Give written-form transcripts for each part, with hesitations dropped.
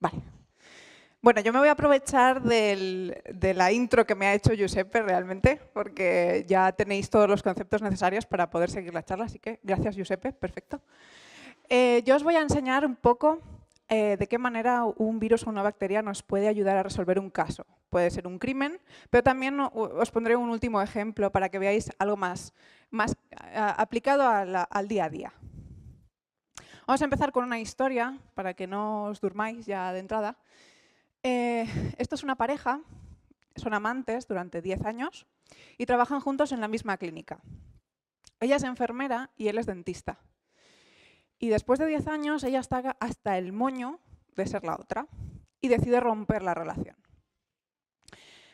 Vale. Bueno, yo me voy a aprovechar de la intro que me ha hecho Giuseppe realmente, porque ya tenéis todos los conceptos necesarios para poder seguir la charla, así que gracias Giuseppe, perfecto. Yo os voy a enseñar un poco de qué manera un virus o una bacteria nos puede ayudar a resolver un caso. Puede ser un crimen, pero también os pondré un último ejemplo para que veáis algo más aplicado al día a día. Vamos a empezar con una historia, para que no os durmáis ya de entrada. Esto es una pareja, son amantes durante 10 años y trabajan juntos en la misma clínica. Ella es enfermera y él es dentista. Y después de 10 años, ella está hasta el moño de ser la otra y decide romper la relación.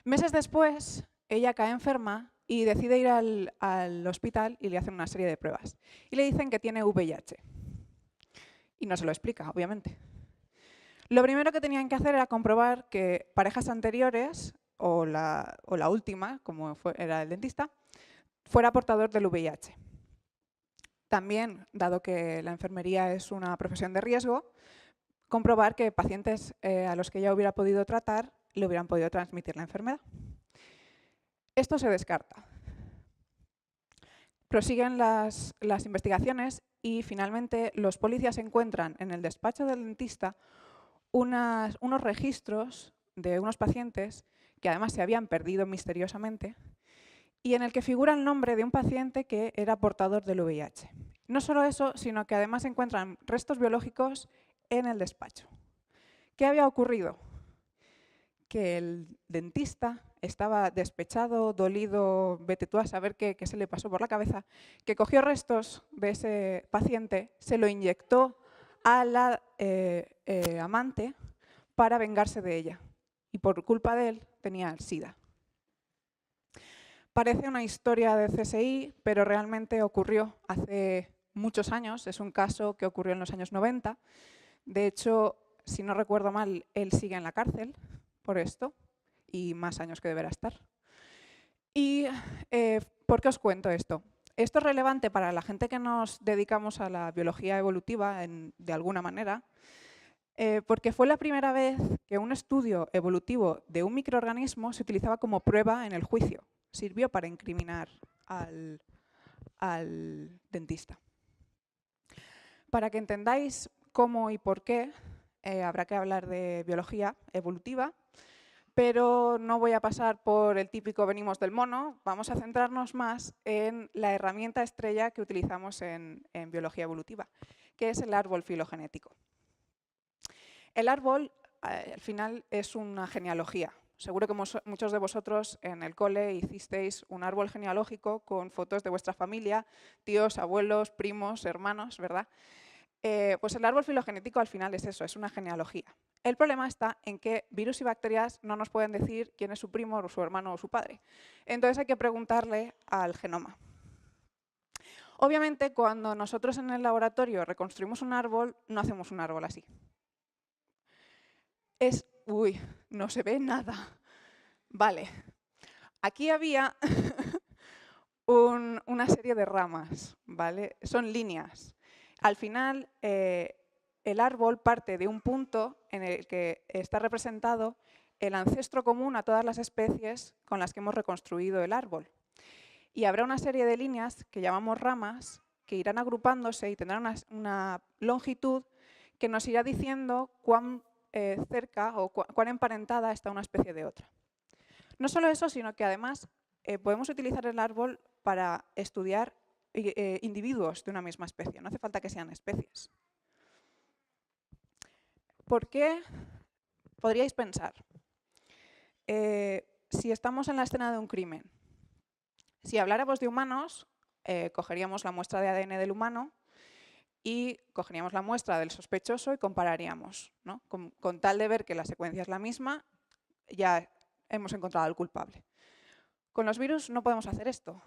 Meses después, ella cae enferma y decide ir al hospital y le hacen una serie de pruebas. Y le dicen que tiene VIH. Y no se lo explica, obviamente. Lo primero que tenían que hacer era comprobar que parejas anteriores, o la última, como era el dentista, fuera portador del VIH. También, dado que la enfermería es una profesión de riesgo, comprobar que pacientes a los que ella hubiera podido tratar le hubieran podido transmitir la enfermedad. Esto se descarta. Prosiguen las investigaciones y finalmente los policías encuentran en el despacho del dentista unos registros de unos pacientes que además se habían perdido misteriosamente y en el que figura el nombre de un paciente que era portador del VIH. No solo eso, sino que además encuentran restos biológicos en el despacho. ¿Qué había ocurrido? Que el dentista estaba despechado, dolido, vete tú a saber qué se le pasó por la cabeza, que cogió restos de ese paciente, se lo inyectó a la amante para vengarse de ella. Y por culpa de él tenía el SIDA. Parece una historia de CSI, pero realmente ocurrió hace muchos años. Es un caso que ocurrió en los años 90. De hecho, si no recuerdo mal, él sigue en la cárcel por esto y más años que deberá estar. ¿Y por qué os cuento esto? Esto es relevante para la gente que nos dedicamos a la biología evolutiva de alguna manera, porque fue la primera vez que un estudio evolutivo de un microorganismo se utilizaba como prueba en el juicio. Sirvió para incriminar al dentista. Para que entendáis cómo y por qué, habrá que hablar de biología evolutiva, pero no voy a pasar por el típico venimos del mono, vamos a centrarnos más en la herramienta estrella que utilizamos en biología evolutiva, que es el árbol filogenético. El árbol, al final, es una genealogía. Seguro que muchos de vosotros en el cole hicisteis un árbol genealógico con fotos de vuestra familia, tíos, abuelos, primos, hermanos, ¿verdad? Pues el árbol filogenético al final es eso, es una genealogía. El problema está en que virus y bacterias no nos pueden decir quién es su primo, o su hermano o su padre. Entonces hay que preguntarle al genoma. Obviamente, cuando nosotros en el laboratorio reconstruimos un árbol, no hacemos un árbol así. Uy, no se ve nada. Vale. Aquí había una serie de ramas, ¿vale? Son líneas. Al final, el árbol parte de un punto en el que está representado el ancestro común a todas las especies con las que hemos reconstruido el árbol. Y habrá una serie de líneas que llamamos ramas que irán agrupándose y tendrán una longitud que nos irá diciendo cuán cerca o cuán emparentada está una especie de otra. No solo eso, sino que además podemos utilizar el árbol para estudiar individuos de una misma especie. No hace falta que sean especies. ¿Por qué? Podríais pensar, si estamos en la escena de un crimen, si habláramos de humanos, cogeríamos la muestra de ADN del humano y cogeríamos la muestra del sospechoso y compararíamos, ¿no? Con tal de ver que la secuencia es la misma, ya hemos encontrado al culpable. Con los virus no podemos hacer esto,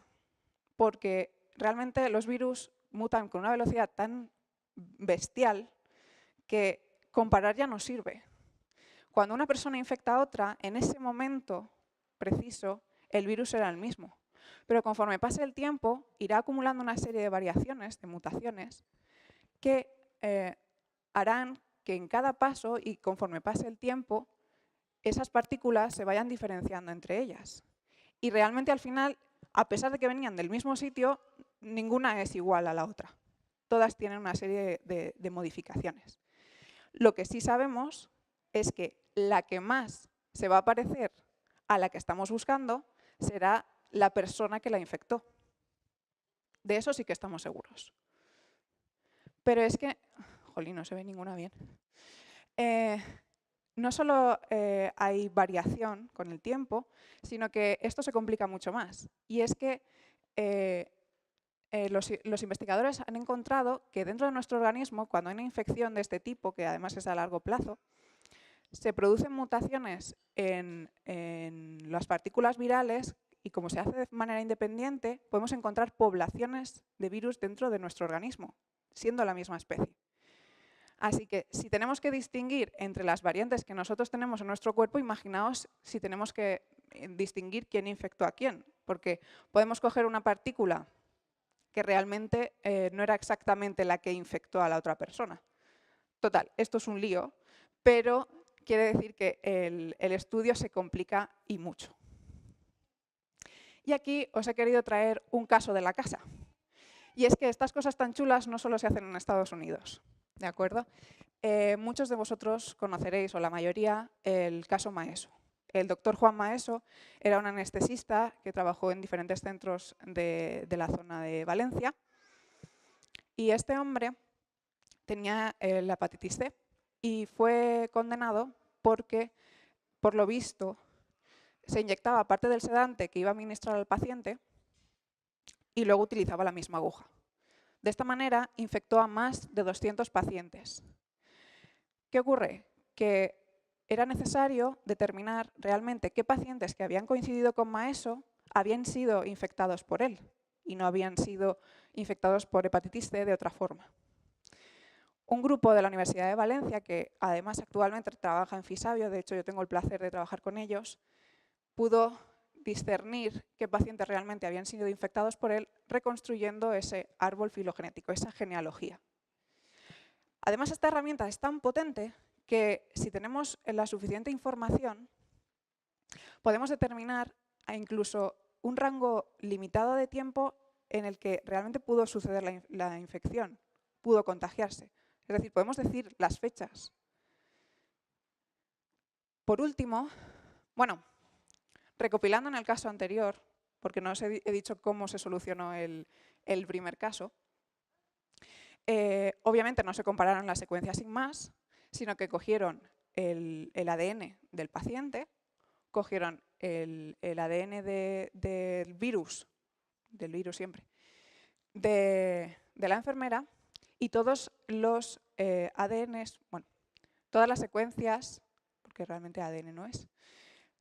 porque realmente los virus mutan con una velocidad tan bestial que comparar ya no sirve. Cuando una persona infecta a otra, en ese momento preciso, el virus será el mismo. Pero conforme pase el tiempo, irá acumulando una serie de variaciones, de mutaciones, que harán que en cada paso y conforme pase el tiempo, esas partículas se vayan diferenciando entre ellas. Y realmente al final, a pesar de que venían del mismo sitio, ninguna es igual a la otra. Todas tienen una serie de modificaciones. Lo que sí sabemos es que la que más se va a parecer a la que estamos buscando será la persona que la infectó. De eso sí que estamos seguros. Pero es que... Jolín, no se ve ninguna bien. No solo hay variación con el tiempo, sino que esto se complica mucho más. Y es que los investigadores han encontrado que dentro de nuestro organismo, cuando hay una infección de este tipo, que además es a largo plazo, se producen mutaciones en las partículas virales y como se hace de manera independiente, podemos encontrar poblaciones de virus dentro de nuestro organismo, siendo la misma especie. Así que si tenemos que distinguir entre las variantes que nosotros tenemos en nuestro cuerpo, imaginaos si tenemos que distinguir quién infectó a quién, porque podemos coger una partícula que realmente no era exactamente la que infectó a la otra persona. Total, esto es un lío, pero quiere decir que el estudio se complica y mucho. Y aquí os he querido traer un caso de la casa. Y es que estas cosas tan chulas no solo se hacen en Estados Unidos, ¿de acuerdo? Muchos de vosotros conoceréis, o la mayoría, el caso Maeso. El doctor Juan Maeso era un anestesista que trabajó en diferentes centros de la zona de Valencia. Y este hombre tenía la hepatitis C y fue condenado porque, por lo visto, se inyectaba parte del sedante que iba a administrar al paciente y luego utilizaba la misma aguja. De esta manera, infectó a más de 200 pacientes. ¿Qué ocurre? Que era necesario determinar realmente qué pacientes que habían coincidido con Maeso habían sido infectados por él y no habían sido infectados por hepatitis C de otra forma. Un grupo de la Universidad de Valencia, que además actualmente trabaja en Fisabio, de hecho yo tengo el placer de trabajar con ellos, pudo discernir qué pacientes realmente habían sido infectados por él, reconstruyendo ese árbol filogenético, esa genealogía. Además, esta herramienta es tan potente que si tenemos la suficiente información, podemos determinar incluso un rango limitado de tiempo en el que realmente pudo suceder la infección, pudo contagiarse. Es decir, podemos decir las fechas. Por último, bueno, recopilando en el caso anterior, porque no os he dicho cómo se solucionó el primer caso, obviamente no se compararon las secuencias sin más, sino que cogieron el ADN del paciente, cogieron el ADN del virus siempre, de la enfermera y todos los ADNs, bueno, todas las secuencias, porque realmente ADN no es,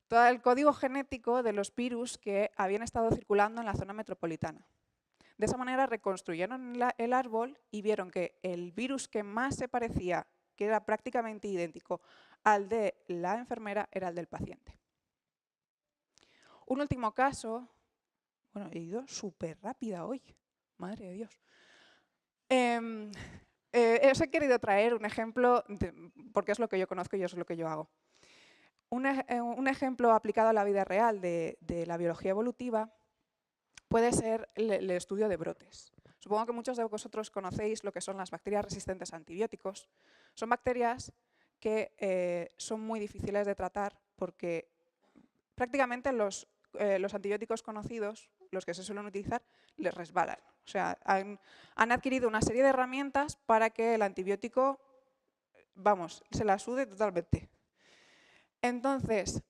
todo el código genético de los virus que habían estado circulando en la zona metropolitana. De esa manera reconstruyeron el árbol y vieron que el virus que más se parecía, que era prácticamente idéntico al de la enfermera, era el del paciente. Un último caso, bueno, he ido súper rápida hoy, madre de Dios. Os he querido traer un ejemplo, porque es lo que yo conozco y es lo que yo hago. Un ejemplo aplicado a la vida real de la biología evolutiva puede ser el estudio de brotes. Supongo que muchos de vosotros conocéis lo que son las bacterias resistentes a antibióticos. Son bacterias que son muy difíciles de tratar porque prácticamente los antibióticos conocidos, los que se suelen utilizar, les resbalan. O sea, han adquirido una serie de herramientas para que el antibiótico, vamos, se la sude totalmente. Entonces,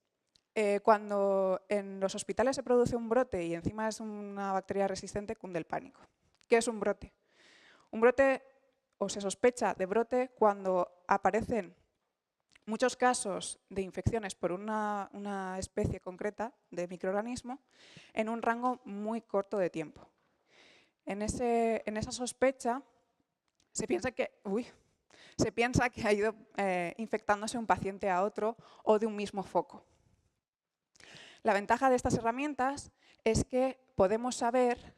cuando en los hospitales se produce un brote y encima es una bacteria resistente, cunde el pánico. ¿Qué es un brote? Un brote, o se sospecha de brote, cuando aparecen muchos casos de infecciones por una especie concreta de microorganismo en un rango muy corto de tiempo. En esa sospecha se piensa que ha ido infectándose un paciente a otro o de un mismo foco. La ventaja de estas herramientas es que podemos saber,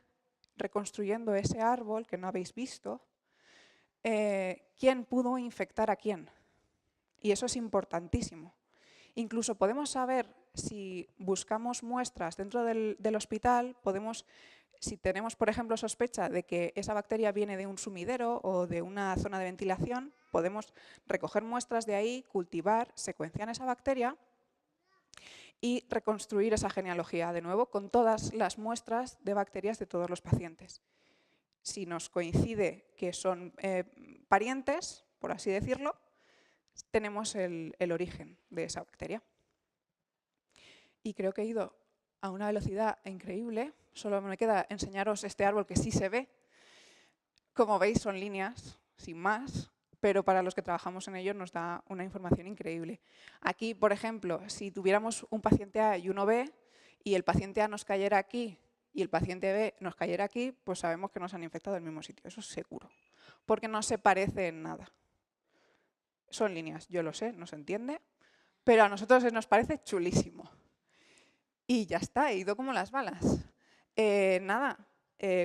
reconstruyendo ese árbol que no habéis visto, quién pudo infectar a quién. Y eso es importantísimo. Incluso podemos saber, si buscamos muestras dentro del hospital, si tenemos, por ejemplo, sospecha de que esa bacteria viene de un sumidero o de una zona de ventilación, podemos recoger muestras de ahí, cultivar, secuenciar esa bacteria y reconstruir esa genealogía de nuevo con todas las muestras de bacterias de todos los pacientes. Si nos coincide que son parientes, por así decirlo, tenemos el origen de esa bacteria. Y creo que he ido a una velocidad increíble. Solo me queda enseñaros este árbol que sí se ve. Como veis, son líneas, sin más, pero para los que trabajamos en ello nos da una información increíble. Aquí, por ejemplo, si tuviéramos un paciente A y uno B, y el paciente A nos cayera aquí y el paciente B nos cayera aquí, pues sabemos que nos han infectado del mismo sitio, eso es seguro, porque no se parece en nada. Son líneas, yo lo sé, no se entiende, pero a nosotros nos parece chulísimo. Y ya está, he ido como las balas. Nada,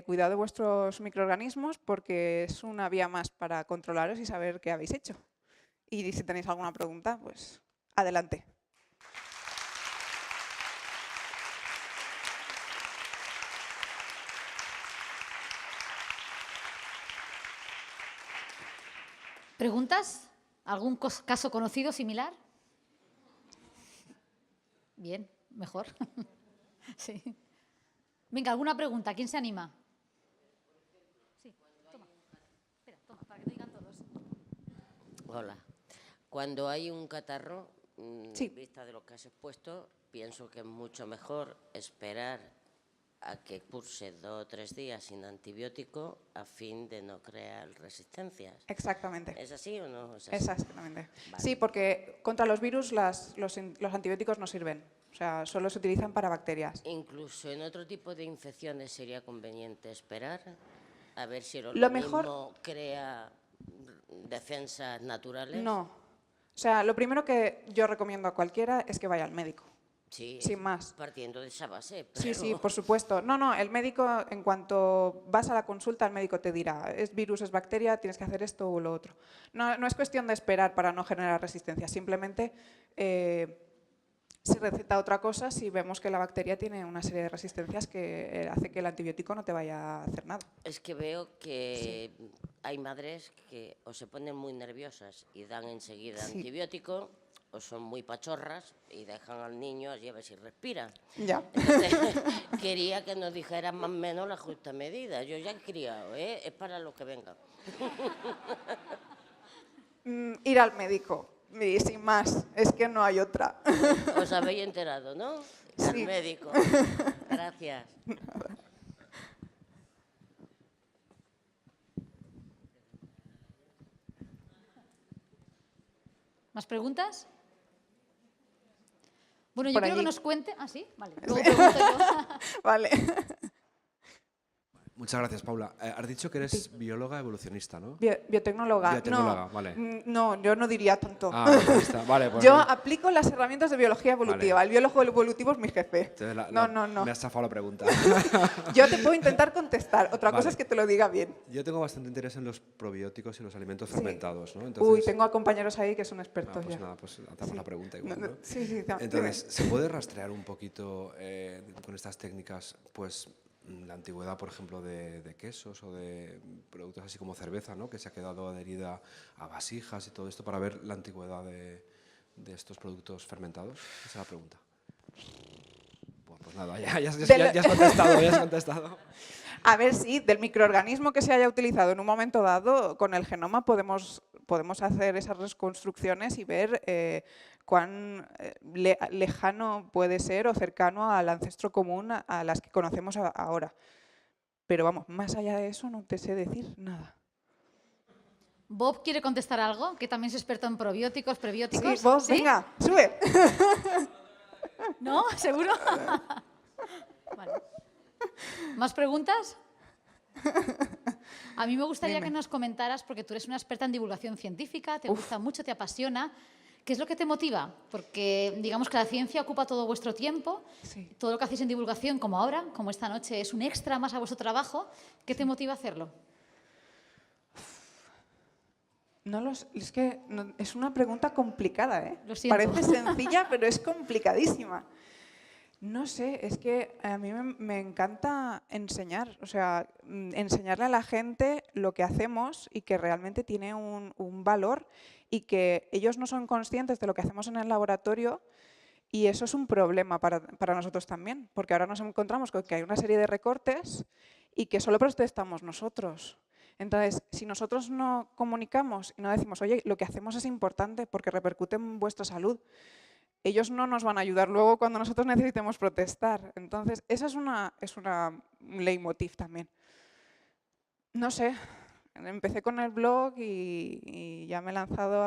cuidado de vuestros microorganismos porque es una vía más para controlaros y saber qué habéis hecho. Y si tenéis alguna pregunta, pues adelante. ¿Preguntas? ¿Algún caso conocido similar? Bien, mejor. Sí. Venga, ¿alguna pregunta? ¿Quién se anima? Sí, toma. Espera, toma, para que te digan todos. Hola. Cuando hay un catarro, Sí. en vista de lo que has expuesto, pienso que es mucho mejor esperar a que curse 2 o 3 días sin antibiótico a fin de no crear resistencias. Exactamente. ¿Es así o no es así? Exactamente. Vale. Sí, porque contra los virus los antibióticos no sirven. O sea, solo se utilizan para bacterias. Incluso en otro tipo de infecciones sería conveniente esperar a ver si el Lo mejor- organismo crea defensas naturales. No. O sea, lo primero que yo recomiendo a cualquiera es que vaya al médico. Sí, Sin más. partiendo de esa base. Sí, pero- sí, por supuesto. No, el médico, en cuanto vas a la consulta, el médico te dirá, es virus, es bacteria, tienes que hacer esto o lo otro. No es cuestión de esperar para no generar resistencia, simplemente se receta otra cosa si vemos que la bacteria tiene una serie de resistencias que hace que el antibiótico no te vaya a hacer nada. Es que veo que hay madres que o se ponen muy nerviosas y dan enseguida Sí. antibiótico, o son muy pachorras y dejan al niño allí a ver si respira. Ya. Entonces, quería que nos dijeran más o menos la justa medida. Yo ya he criado, es para lo que venga. Ir al médico, y sin más, es que no hay otra. Os habéis enterado, ¿no? Al Sí. médico. Gracias. ¿Más preguntas? Bueno, yo Por quiero que allí. nos cuente... Ah, ¿sí? Vale. Luego pregunto yo. Vale. Muchas gracias, Paula. Has dicho que eres bióloga evolucionista, ¿no? Biotecnóloga. Biotecnóloga, vale. No, yo no diría tanto. Evolucionista, vale. Pues Yo no. aplico las herramientas de biología evolutiva. Vale. El biólogo evolutivo es mi jefe. Entonces No. Me has zafado la pregunta. Yo te puedo intentar contestar. Otra cosa Vale. es que te lo diga bien. Yo tengo bastante interés en los probióticos y los alimentos Sí. fermentados, ¿no? Uy, Entonces, tengo a compañeros ahí que son expertos pues ya. nada, pues hacemos Sí. la pregunta igual, No, ¿no? sí. Entonces, ¿se puede rastrear un poquito con estas técnicas, pues, la antigüedad, por ejemplo, de quesos o de productos así como cerveza, ¿no? Que se ha quedado adherida a vasijas y todo esto para ver la antigüedad de estos productos fermentados? Esa es la pregunta. Bueno, pues nada, ya has contestado, ya has contestado. A ver si del microorganismo que se haya utilizado en un momento dado, con el genoma podemos hacer esas reconstrucciones y ver cuán lejano puede ser o cercano al ancestro común a las que conocemos ahora. Pero vamos, más allá de eso no te sé decir nada. Bob quiere contestar algo, que también es experto en probióticos, prebióticos. Sí, vos, ¿Sí? venga, sube. ¿No? ¿Seguro? Vale. ¿Más preguntas? A mí me gustaría Dime. que nos comentaras, porque tú eres una experta en divulgación científica, te gusta mucho, te apasiona. ¿Qué es lo que te motiva? Porque digamos que la ciencia ocupa todo vuestro tiempo, Sí. todo lo que hacéis en divulgación, como ahora, como esta noche, es un extra más a vuestro trabajo. ¿Qué te motiva a hacerlo? Es que es una pregunta complicada, ¿eh? Lo siento. Parece sencilla, pero es complicadísima. No sé, es que a mí me encanta enseñar, o sea, enseñarle a la gente lo que hacemos y que realmente tiene un valor y que ellos no son conscientes de lo que hacemos en el laboratorio y eso es un problema para nosotros también, porque ahora nos encontramos con que hay una serie de recortes y que solo protestamos nosotros. Entonces, si nosotros no comunicamos y no decimos, oye, lo que hacemos es importante porque repercute en vuestra salud, ellos no nos van a ayudar luego cuando nosotros necesitemos protestar. Entonces, esa es un leitmotiv también. No sé, empecé con el blog y ya me he lanzado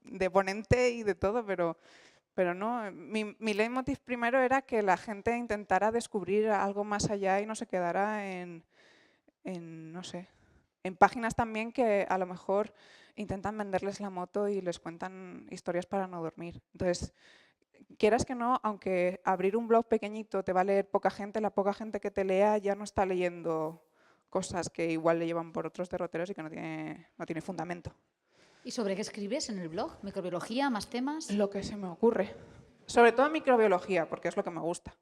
de ponente y de todo, pero no. Mi leitmotiv primero era que la gente intentara descubrir algo más allá y no se quedara no sé, en páginas también que a lo mejor intentan venderles la moto y les cuentan historias para no dormir. Entonces, quieras que no, aunque abrir un blog pequeñito te va a leer poca gente, la poca gente que te lea ya no está leyendo cosas que igual le llevan por otros derroteros y que no tiene fundamento. ¿Y sobre qué escribes en el blog? ¿Microbiología, más temas? Lo que se me ocurre. Sobre todo microbiología, porque es lo que me gusta.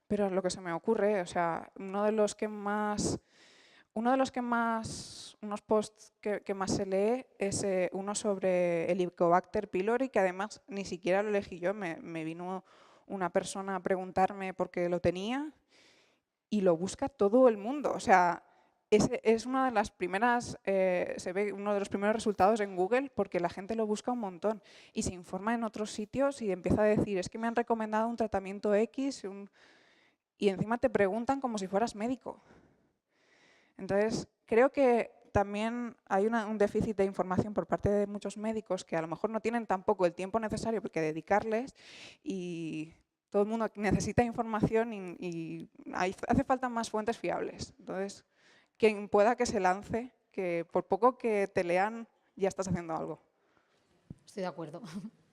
Pero lo que se me ocurre, o sea, unos posts que más se lee es uno sobre el Helicobacter pylori, que además ni siquiera lo elegí yo, me vino una persona a preguntarme por qué lo tenía y lo busca todo el mundo. O sea, es una de las primeras, se ve uno de los primeros resultados en Google porque la gente lo busca un montón y se informa en otros sitios y empieza a decir, es que me han recomendado un tratamiento X y encima te preguntan como si fueras médico. Entonces, creo que también hay un déficit de información por parte de muchos médicos que a lo mejor no tienen tampoco el tiempo necesario que dedicarles y todo el mundo necesita información y hace falta más fuentes fiables. Entonces, quien pueda que se lance, que por poco que te lean ya estás haciendo algo. Estoy de acuerdo.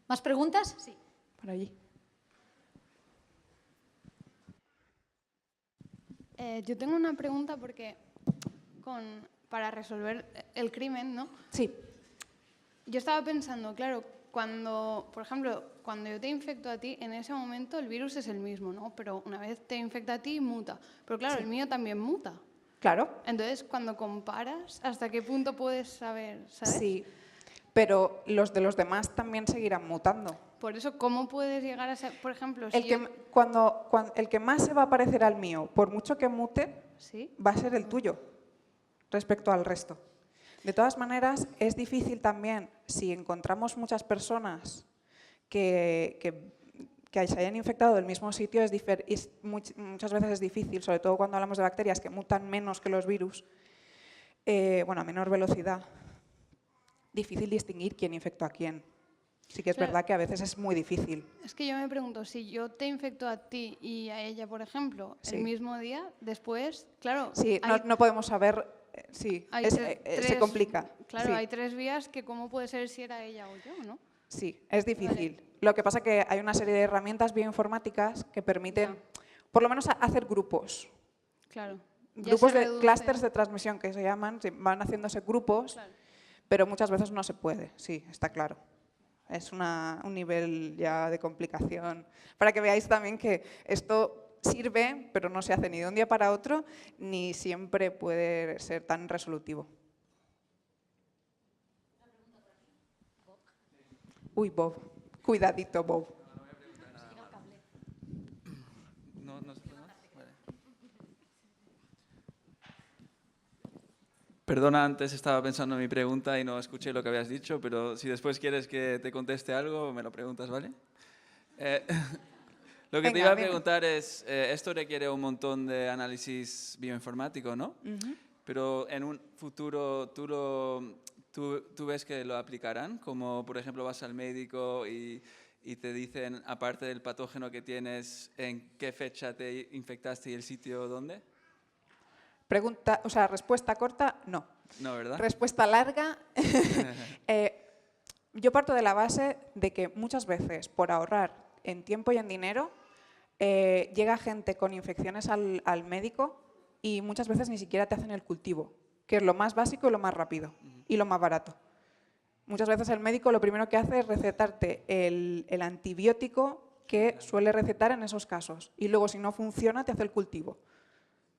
¿Más preguntas? Sí. Por allí. Yo tengo una pregunta porque para resolver el crimen, ¿no? Sí. Yo estaba pensando, claro, por ejemplo, cuando yo te infecto a ti, en ese momento el virus es el mismo, ¿no? Pero una vez te infecta a ti, muta. Pero claro, Sí. el mío también muta. Claro. Entonces, cuando comparas, ¿hasta qué punto puedes saber, sabes? Sí, pero los de los demás también seguirán mutando. Por eso, ¿cómo puedes llegar a ser, por ejemplo, si El que más se va a parecer al mío, por mucho que mute, ¿Sí? va a ser el tuyo respecto al resto. De todas maneras, es difícil también, si encontramos muchas personas que se hayan infectado del mismo sitio, muchas veces es difícil, sobre todo cuando hablamos de bacterias que mutan menos que los virus, a menor velocidad, difícil distinguir quién infectó a quién. Sí que es Claro. verdad que a veces es muy difícil. Es que yo me pregunto, si yo te infecto a ti y a ella, por ejemplo, Sí. el mismo día, después, claro, Sí, hay- no podemos saber, sí, hay se tres- complica. Claro, sí. hay 3 vías que cómo puede ser si era ella o yo, ¿no? Sí, es difícil. Lo que pasa es que hay una serie de herramientas bioinformáticas que permiten, por lo menos, hacer grupos. Claro. Ya Grupos se de reduce- clústeres de transmisión que se llaman, van haciéndose grupos, Claro. pero muchas veces no se puede, sí, está claro. Es un nivel ya de complicación. Para que veáis también que esto sirve, pero no se hace ni de un día para otro, ni siempre puede ser tan resolutivo. Uy, Bob. Cuidadito, Bob. No se puede más. Vale. Perdona, antes estaba pensando en mi pregunta y no escuché lo que habías dicho, pero si después quieres que te conteste algo, me lo preguntas, ¿vale? Lo que te Venga, iba a dime. preguntar es, esto requiere un montón de análisis bioinformático, ¿no? Pero en un futuro, ¿tú ves que lo aplicarán? Como, por ejemplo, vas al médico y te dicen, aparte del patógeno que tienes, en qué fecha te infectaste y el sitio dónde. Respuesta corta, no. No, ¿verdad? Respuesta larga. Yo parto de la base de que muchas veces, por ahorrar en tiempo y en dinero, llega gente con infecciones al médico y muchas veces ni siquiera te hacen el cultivo, que es lo más básico y lo más rápido y lo más barato. Muchas veces el médico lo primero que hace es recetarte el antibiótico que suele recetar en esos casos. Y luego, si no funciona, te hace el cultivo.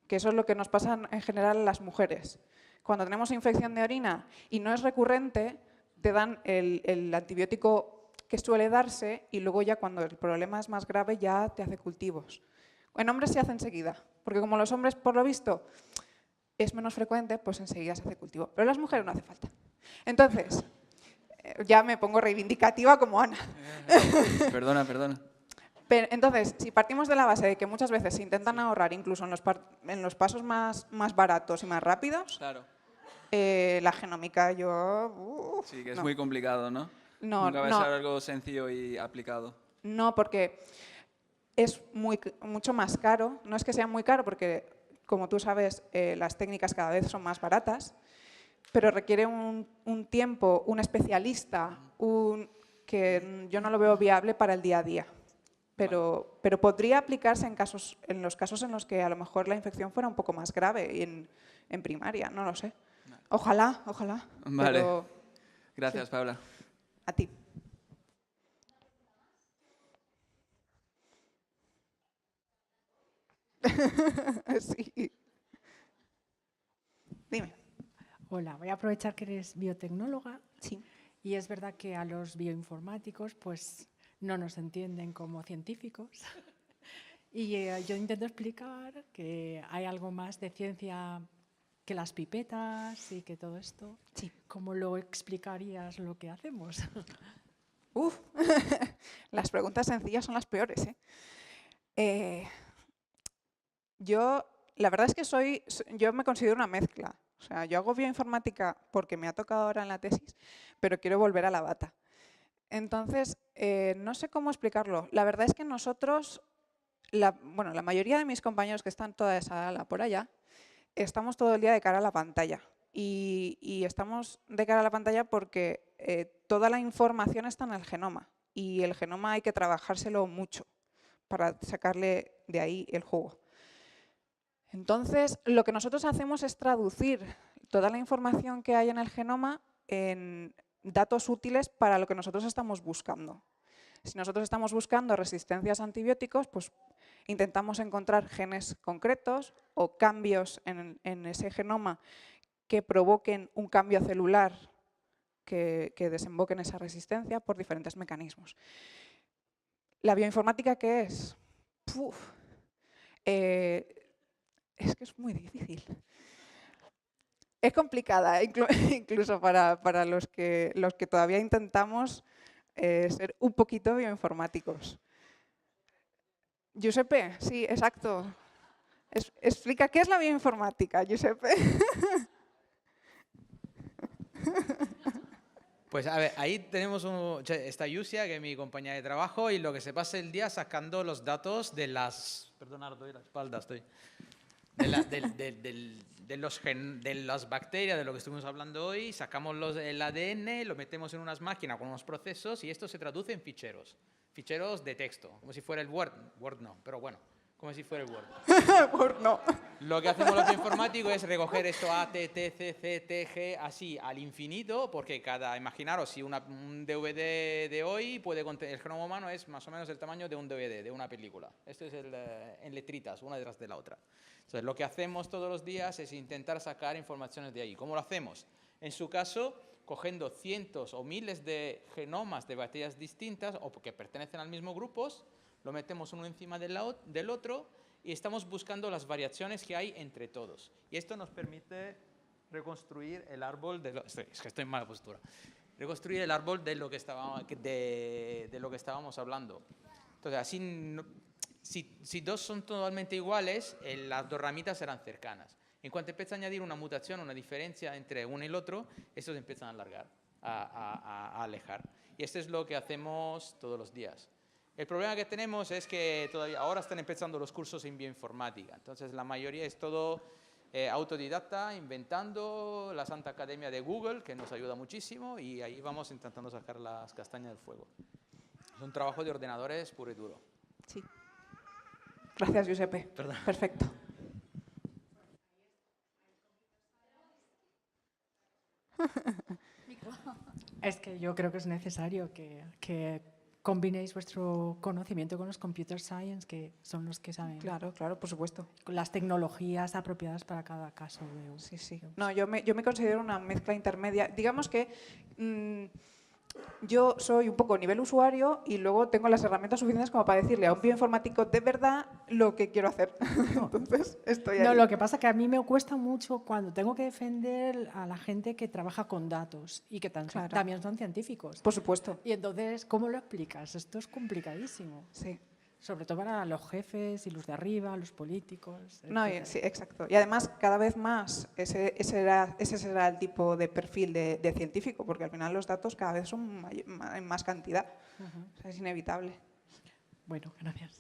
Que eso es lo que nos pasa en general a las mujeres. Cuando tenemos infección de orina y no es recurrente, te dan el antibiótico que suele darse y luego ya cuando el problema es más grave ya te hace cultivos. En hombres se hace enseguida, porque como los hombres, por lo visto, es menos frecuente, pues enseguida se hace cultivo. Pero las mujeres no hace falta. Entonces, ya me pongo reivindicativa como Ana. Perdona, perdona. Pero, entonces, si partimos de la base de que muchas veces se intentan ahorrar incluso en los pasos más baratos y más rápidos, Claro. la genómica yo... Sí, que es no. muy complicado, ¿no? No, Nunca va a no. ser algo sencillo y aplicado. No, porque es mucho más caro. No es que sea muy caro, porque como tú sabes, las técnicas cada vez son más baratas, pero requiere un tiempo, un especialista, que yo no lo veo viable para el día a día. Pero podría aplicarse en los casos en los que a lo mejor la infección fuera un poco más grave en primaria, no lo sé. Ojalá, ojalá. Vale. Pero Gracias, sí. Paula. A ti. Sí. Dime. Hola, voy a aprovechar que eres biotecnóloga. Sí. Y es verdad que a los bioinformáticos pues no nos entienden como científicos. Y yo intento explicar que hay algo más de ciencia que las pipetas y que todo esto. Sí. ¿Cómo lo explicarías lo que hacemos? Uf, las preguntas sencillas son las peores, ¿eh? Yo, la verdad es que yo me considero una mezcla. O sea, yo hago bioinformática porque me ha tocado ahora en la tesis, pero quiero volver a la bata. Entonces, no sé cómo explicarlo. La verdad es que nosotros, la mayoría de mis compañeros que están toda esa ala por allá, estamos todo el día de cara a la pantalla. Y estamos de cara a la pantalla porque toda la información está en el genoma. Y el genoma hay que trabajárselo mucho para sacarle de ahí el jugo. Entonces, lo que nosotros hacemos es traducir toda la información que hay en el genoma en datos útiles para lo que nosotros estamos buscando. Si nosotros estamos buscando resistencias a antibióticos, pues intentamos encontrar genes concretos o cambios en ese genoma que provoquen un cambio celular que desemboque en esa resistencia por diferentes mecanismos. ¿La bioinformática qué es? Es que es muy difícil. Es complicada, incluso para los que todavía intentamos ser un poquito bioinformáticos. Giuseppe, sí, exacto. Explica qué es la bioinformática, Giuseppe. Pues a ver, ahí tenemos esta Yusia, que es mi compañera de trabajo, y lo que se pasa el día sacando los datos de las... Perdonad, doy la espalda, estoy... De las bacterias, de lo que estuvimos hablando hoy, sacamos el ADN, lo metemos en unas máquinas con unos procesos y esto se traduce en ficheros. Ficheros de texto, como si fuera el Word. Word no, pero bueno, como si fuera el Word. Word no. Lo que hacemos los bioinformáticos es recoger esto A, T, T, C, C, T, G, así al infinito, porque imaginaros, si un DVD de hoy puede contener, el genoma humano es más o menos el tamaño de un DVD, de una película. Esto es en letritas, una detrás de la otra. Entonces, lo que hacemos todos los días es intentar sacar informaciones de ahí. ¿Cómo lo hacemos? En su caso, cogiendo cientos o miles de genomas de bacterias distintas o que pertenecen al mismo grupo, lo metemos uno encima del otro y estamos buscando las variaciones que hay entre todos. Y esto nos permite reconstruir el árbol de es que estoy en mala postura. Reconstruir el árbol de lo que estábamos hablando. Entonces, así, si dos son totalmente iguales, las dos ramitas serán cercanas. En cuanto empieza a añadir una mutación, una diferencia entre uno y el otro, estos empiezan a alargar, a alejar. Y esto es lo que hacemos todos los días. El problema que tenemos es que todavía ahora están empezando los cursos en bioinformática. Entonces, la mayoría es todo autodidacta, inventando la Santa Academia de Google, que nos ayuda muchísimo, y ahí vamos intentando sacar las castañas del fuego. Es un trabajo de ordenadores puro y duro. Sí. Gracias, Giuseppe. Perdón. Perfecto. Es que yo creo que es necesario que combinéis vuestro conocimiento con los computer science, que son los que saben Claro, claro, por supuesto. las tecnologías apropiadas para cada caso. Sí, sí. No, yo me considero una mezcla intermedia. Digamos que yo soy un poco nivel usuario y luego tengo las herramientas suficientes como para decirle a un bioinformático de verdad lo que quiero hacer. Entonces, estoy ahí. No, lo que pasa es que a mí me cuesta mucho cuando tengo que defender a la gente que trabaja con datos y que Claro. también son científicos. Por supuesto. Y entonces, ¿cómo lo explicas? Esto es complicadísimo. Sí. Sobre todo para los jefes y los de arriba, los políticos. No, etcétera. sí, exacto. Y además, cada vez más, ese será el tipo de perfil de científico, porque al final los datos cada vez son en más cantidad. O sea, es inevitable. Bueno, gracias.